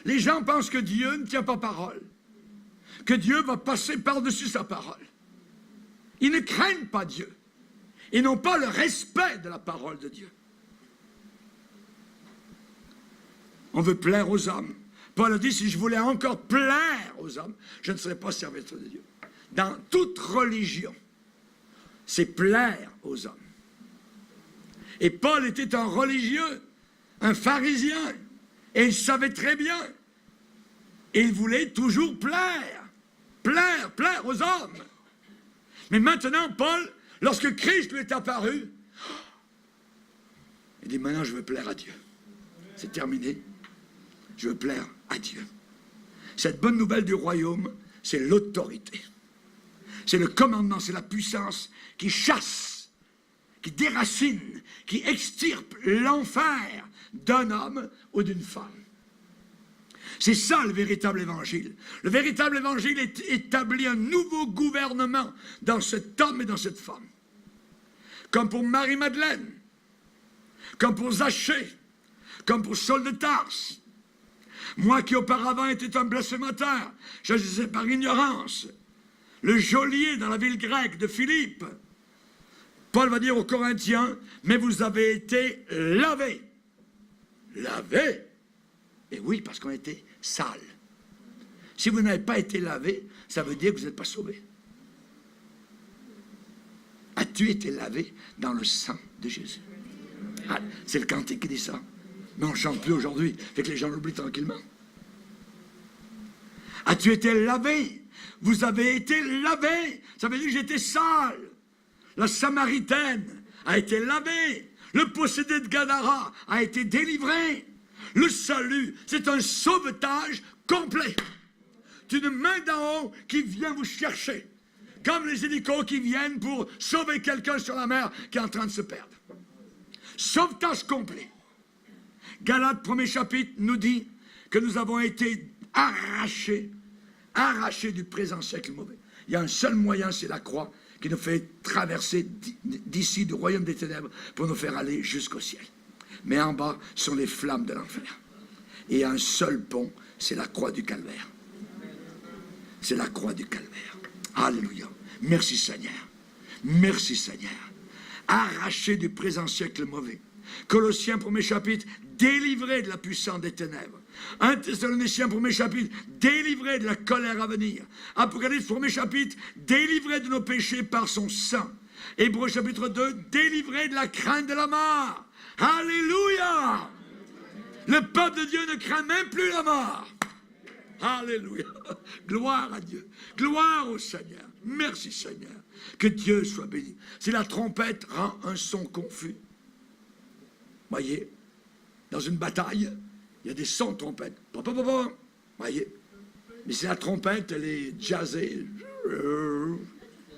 Les gens pensent que Dieu ne tient pas parole, que Dieu va passer par-dessus sa parole. Ils ne craignent pas Dieu. Ils n'ont pas le respect de la parole de Dieu. On veut plaire aux hommes. Paul a dit, si je voulais encore plaire aux hommes, je ne serais pas serviteur de Dieu. Dans toute religion, c'est plaire aux hommes. Et Paul était un religieux, un pharisien, et il savait très bien. Et il voulait toujours plaire aux hommes. Mais maintenant, Paul, lorsque Christ lui est apparu, il dit, maintenant je veux plaire à Dieu. C'est terminé. Je veux plaire à Dieu. Cette bonne nouvelle du royaume, c'est l'autorité. C'est le commandement, c'est la puissance qui chasse, qui déracine, qui extirpe l'enfer d'un homme ou d'une femme. C'est ça le véritable évangile. Le véritable évangile établit un nouveau gouvernement dans cet homme et dans cette femme. Comme pour Marie-Madeleine, comme pour Zachée, comme pour Saul de Tarse. Moi qui auparavant étais un blasphémateur, j'agissais par ignorance. Le geôlier dans la ville grecque de Philippe. Paul va dire aux Corinthiens, mais vous avez été lavés. Lavés? Et oui, parce qu'on était sales. Si vous n'avez pas été lavé, ça veut dire que vous n'êtes pas sauvé. As-tu été lavé dans le sang de Jésus? Ah, c'est le cantique qui dit ça. Mais on ne chante plus aujourd'hui, fait que les gens l'oublient tranquillement. As-tu été lavé? Vous avez été lavé. Ça veut dire que j'étais sale. La Samaritaine a été lavée. Le possédé de Gadara a été délivré. Le salut, c'est un sauvetage complet. C'est une main d'en haut qui vient vous chercher. Comme les hélicos qui viennent pour sauver quelqu'un sur la mer qui est en train de se perdre. Sauvetage complet. Galates, 1er chapitre, nous dit que nous avons été arrachés du présent siècle mauvais. Il y a un seul moyen, c'est la croix, qui nous fait traverser d'ici, du royaume des ténèbres, pour nous faire aller jusqu'au ciel. Mais en bas sont les flammes de l'enfer. Et il y a un seul pont, c'est la croix du calvaire. C'est la croix du calvaire. Alléluia. Merci Seigneur. Merci Seigneur. Arraché du présent siècle mauvais. Colossiens 1er chapitre, délivré de la puissance des ténèbres. 1 Thessaloniciens 1er chapitre, délivré de la colère à venir. Apocalypse 1er chapitre, délivré de nos péchés par son sang. Hébreux chapitre 2, délivré de la crainte de la mort. Alléluia! Le peuple de Dieu ne craint même plus la mort. Alléluia! Gloire à Dieu. Gloire au Seigneur. Merci Seigneur. Que Dieu soit béni. Si la trompette rend un son confus, voyez, dans une bataille, il y a des sons de trompette. Voyez. Mais si la trompette, elle est jazzée,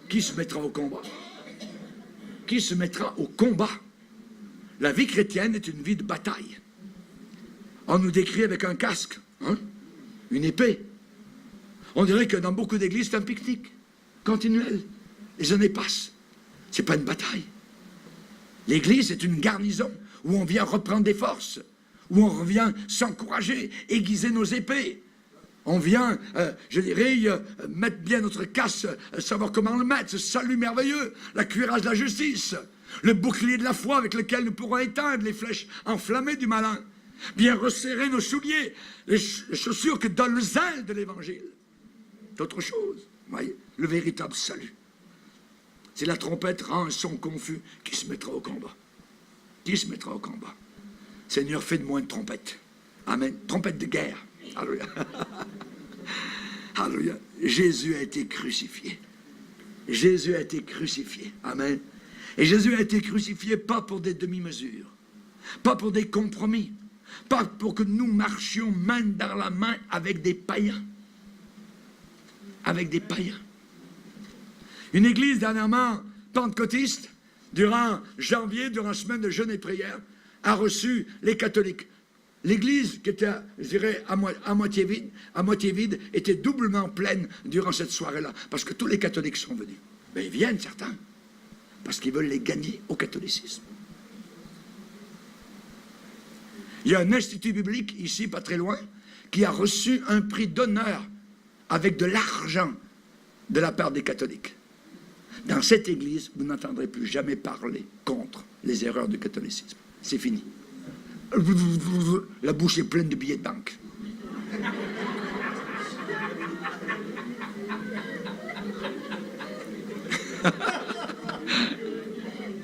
qui se mettra au combat? Qui se mettra au combat? La vie chrétienne est une vie de bataille. On nous décrit avec un casque, hein? Une épée. On dirait que dans beaucoup d'églises, c'est un pique-nique continuel. Les années passent. C'est pas une bataille. L'église est une garnison où on vient reprendre des forces, où on revient s'encourager, aiguiser nos épées. On vient, mettre bien notre casque, savoir comment le mettre, ce salut merveilleux, la cuirasse de la justice, le bouclier de la foi avec lequel nous pourrons éteindre les flèches enflammées du malin. Bien resserrer nos souliers, les chaussures que donne le zèle de l'évangile. C'est autre chose, voyez, le véritable salut. Si la trompette rend un son confus, qui se mettra au combat? Qui se mettra au combat? Seigneur, fais de moi une trompette. Amen. Trompette de guerre. Alléluia. Alléluia. Jésus a été crucifié. Jésus a été crucifié. Amen. Et Jésus a été crucifié pas pour des demi-mesures, pas pour des compromis, pas pour que nous marchions main dans la main avec des païens. Avec des païens. Une église dernièrement pentecôtiste, durant janvier, durant la semaine de jeûne et prière, a reçu les catholiques. L'église, qui était, je dirais, à moitié vide, était doublement pleine durant cette soirée-là, parce que tous les catholiques sont venus. Mais ils viennent, certains, parce qu'ils veulent les gagner au catholicisme. Il y a un institut biblique, ici, pas très loin, qui a reçu un prix d'honneur avec de l'argent de la part des catholiques. Dans cette église, vous n'entendrez plus jamais parler contre les erreurs du catholicisme. C'est fini. La bouche est pleine de billets de banque.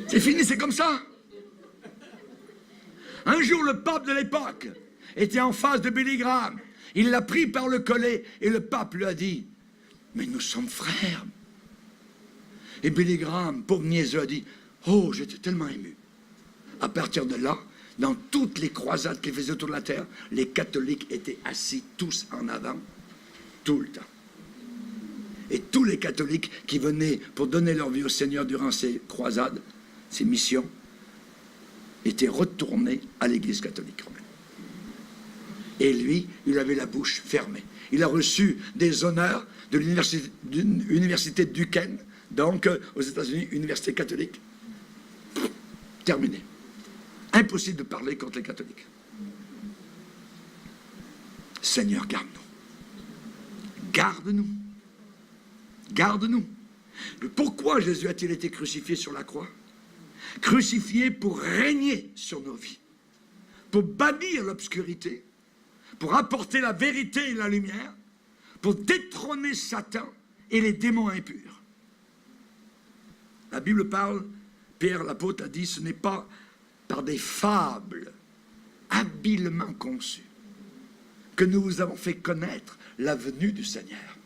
C'est fini, c'est comme ça. Un jour, le pape de l'époque était en face de Billy Graham. Il l'a pris par le collet et le pape lui a dit « Mais nous sommes frères ». Et Billy Graham, pauvre niaiseux, a dit « Oh, j'étais tellement ému ». À partir de là, dans toutes les croisades qu'il faisait autour de la terre, les catholiques étaient assis tous en avant, tout le temps. Et tous les catholiques qui venaient pour donner leur vie au Seigneur durant ces croisades, ces missions, étaient retournés à l'église catholique romaine. Et lui, il avait la bouche fermée. Il a reçu des honneurs de l'université de Duquesne, donc aux États-Unis, université catholique. Terminé. Impossible de parler contre les catholiques. Seigneur, garde-nous. Garde-nous. Garde-nous. Pourquoi Jésus a-t-il été crucifié sur la croix? Crucifié pour régner sur nos vies, pour bannir l'obscurité, pour apporter la vérité et la lumière, pour détrôner Satan et les démons impurs. La Bible parle, Pierre l'apôtre a dit, ce n'est pas par des fables habilement conçues que nous vous avons fait connaître la venue du Seigneur.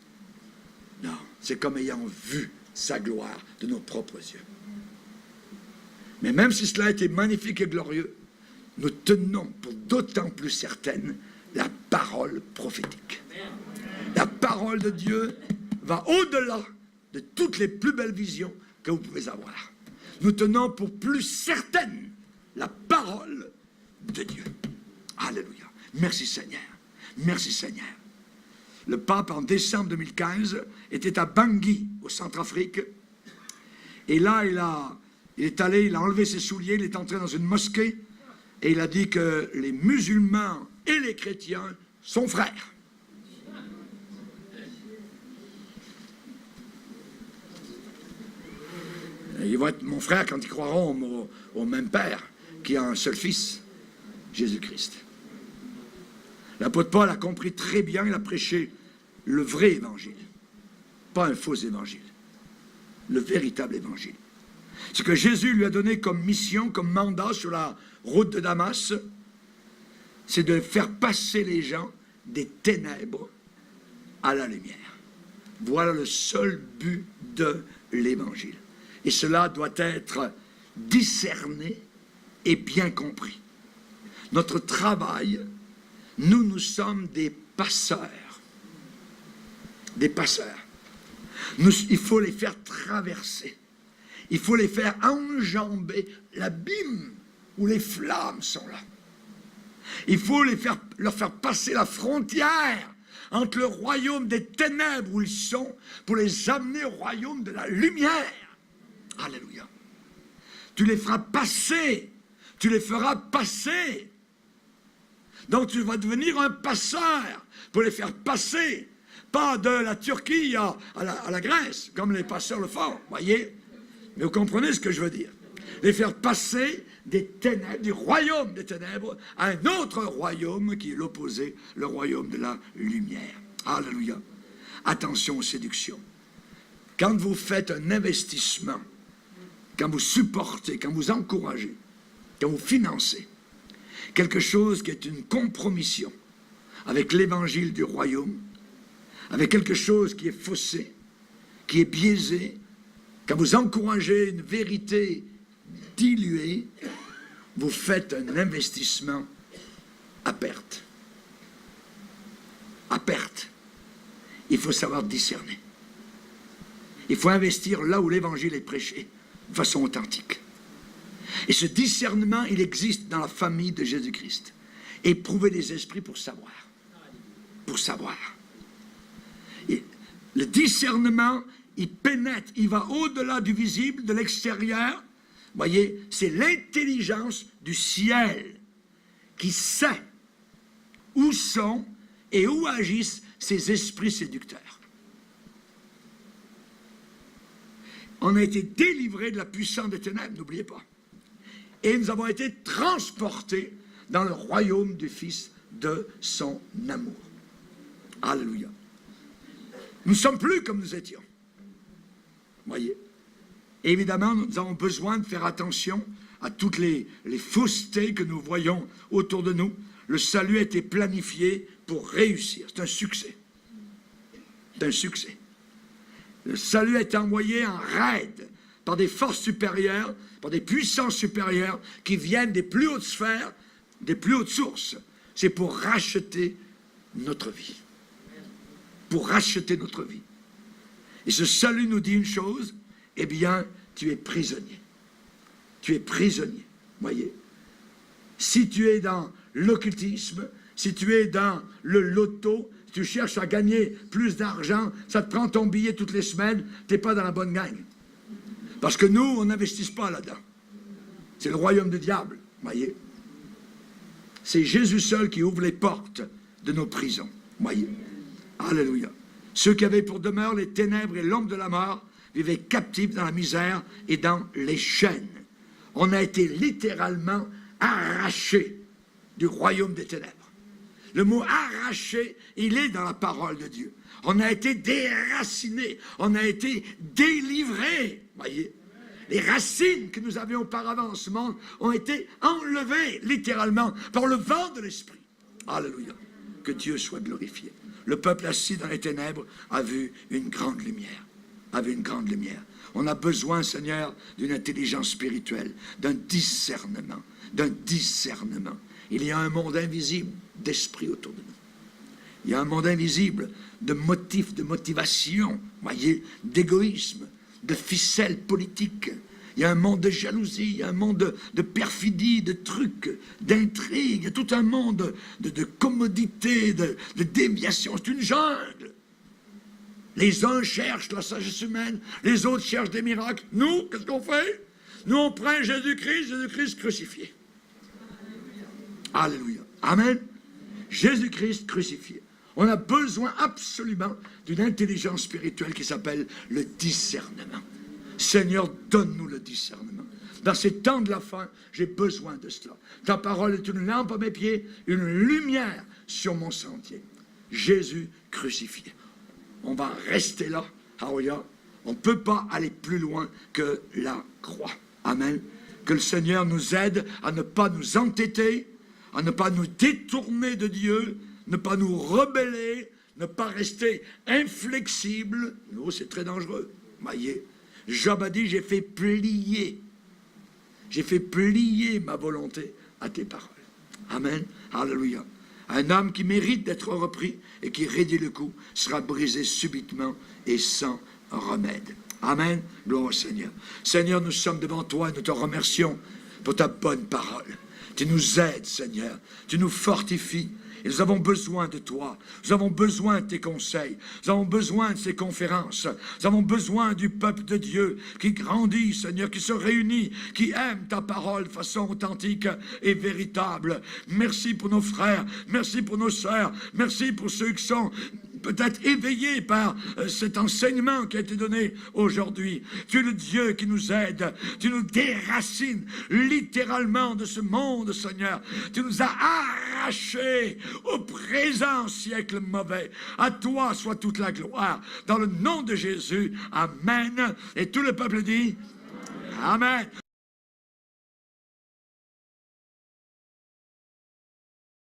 Non, c'est comme ayant vu sa gloire de nos propres yeux. Mais même si cela a été magnifique et glorieux, nous tenons pour d'autant plus certaine la parole prophétique. La parole de Dieu va au-delà de toutes les plus belles visions que vous pouvez avoir. Nous tenons pour plus certaine la parole de Dieu. Alléluia. Merci Seigneur. Merci Seigneur. Le pape, en décembre 2015, était à Bangui, au Centrafrique. Et là, il est allé, il a enlevé ses souliers, il est entré dans une mosquée. Et il a dit que les musulmans et les chrétiens sont frères. Et ils vont être mon frère quand ils croiront au même Père, qui a un seul Fils, Jésus-Christ. L'apôtre Paul a compris très bien, il a prêché le vrai évangile, pas un faux évangile, le véritable évangile. Ce que Jésus lui a donné comme mission, comme mandat sur la route de Damas, c'est de faire passer les gens des ténèbres à la lumière. Voilà le seul but de l'évangile. Et cela doit être discerné et bien compris. Notre travail, nous sommes des passeurs. Des passeurs. Il faut les faire traverser. Il faut les faire enjamber l'abîme où les flammes sont là. Il faut leur faire passer la frontière entre le royaume des ténèbres où ils sont pour les amener au royaume de la lumière. Alléluia. Tu les feras passer. Tu les feras passer. Donc tu vas devenir un passeur pour les faire passer. Pas de la Turquie à la Grèce, comme les passeurs le font, voyez. Mais vous comprenez ce que je veux dire. Les faire passer des ténèbres, du royaume des ténèbres, à un autre royaume qui est l'opposé, le royaume de la lumière. Alléluia. Attention aux séductions. Quand vous faites un investissement, quand vous supportez, quand vous encouragez, quand vous financez quelque chose qui est une compromission avec l'évangile du royaume, avec quelque chose qui est faussé, qui est biaisé, quand vous encouragez une vérité diluée, vous faites un investissement à perte. À perte. Il faut savoir discerner. Il faut investir là où l'évangile est prêché, de façon authentique. Et ce discernement, il existe dans la famille de Jésus-Christ. Éprouver les esprits pour savoir. Pour savoir. Et le discernement, il pénètre, il va au-delà du visible, de l'extérieur. Voyez, c'est l'intelligence du ciel qui sait où sont et où agissent ces esprits séducteurs. On a été délivrés de la puissance des ténèbres, n'oubliez pas. Et nous avons été transportés dans le royaume du Fils de son amour. Alléluia. Nous ne sommes plus comme nous étions. Voyez. Et évidemment, nous avons besoin de faire attention à toutes les faussetés que nous voyons autour de nous. Le salut a été planifié pour réussir. C'est un succès. C'est un succès. Le salut a été envoyé en raid par des forces supérieures, par des puissances supérieures qui viennent des plus hautes sphères, des plus hautes sources. C'est pour racheter notre vie. Pour racheter notre vie. Et ce salut nous dit une chose, eh bien, tu es prisonnier. Tu es prisonnier, voyez. Si tu es dans l'occultisme, Si tu es dans le loto, si tu cherches à gagner plus d'argent, ça te prend ton billet toutes les semaines, tu n'es pas dans la bonne gang. Parce que nous, on n'investit pas là-dedans. C'est le royaume du diable, voyez. C'est Jésus seul qui ouvre les portes de nos prisons, voyez. Alléluia. Ceux qui avaient pour demeure les ténèbres et l'ombre de la mort vivaient captifs dans la misère et dans les chaînes. On a été littéralement arrachés du royaume des ténèbres. Le mot arraché, il est dans la parole de Dieu. On a été déracinés, on a été délivrés, voyez. Les racines que nous avions auparavant en ce monde ont été enlevées littéralement par le vent de l'Esprit. Alléluia. Que Dieu soit glorifié. Le peuple assis dans les ténèbres a vu une grande lumière. A vu une grande lumière. On a besoin, Seigneur, d'une intelligence spirituelle, d'un discernement, d'un discernement. Il y a un monde invisible d'esprit autour de nous. Il y a un monde invisible de motifs, de motivation, voyez, d'égoïsme, de ficelles politiques. Il y a un monde de jalousie, il y a un monde de perfidie, de trucs, d'intrigues, il y a tout un monde de commodité, de déviation. C'est une jungle. Les uns cherchent la sagesse humaine, les autres cherchent des miracles. Nous, qu'est-ce qu'on fait? Nous, on prend Jésus-Christ crucifié. Alléluia. Amen. Jésus-Christ crucifié. On a besoin absolument d'une intelligence spirituelle qui s'appelle le discernement. Seigneur, donne-nous le discernement. Dans ces temps de la fin, j'ai besoin de cela. Ta parole est une lampe à mes pieds, une lumière sur mon sentier. Jésus crucifié. On va rester là. Alléluia. On ne peut pas aller plus loin que la croix. Amen. Que le Seigneur nous aide à ne pas nous entêter, à ne pas nous détourner de Dieu, ne pas nous rebeller, ne pas rester inflexible. Oh, c'est très dangereux. Voyez, Job a dit, j'ai fait plier ma volonté à tes paroles. Amen. Alléluia. Un homme qui mérite d'être repris et qui raidit le coup sera brisé subitement et sans remède. Amen. Gloire au Seigneur. Seigneur, nous sommes devant toi et nous te remercions pour ta bonne parole. Tu nous aides, Seigneur. Tu nous fortifies. Et nous avons besoin de toi. Nous avons besoin de tes conseils. Nous avons besoin de ces conférences. Nous avons besoin du peuple de Dieu qui grandit, Seigneur, qui se réunit, qui aime ta parole de façon authentique et véritable. Merci pour nos frères. Merci pour nos sœurs. Merci pour ceux qui sont peut-être éveillés par cet enseignement qui a été donné aujourd'hui. Tu es le Dieu qui nous aide. Tu nous déracines littéralement de ce monde, Seigneur. Tu nous as arrachés au présent siècle mauvais. À toi soit toute la gloire. Dans le nom de Jésus, Amen. Et tout le peuple dit Amen.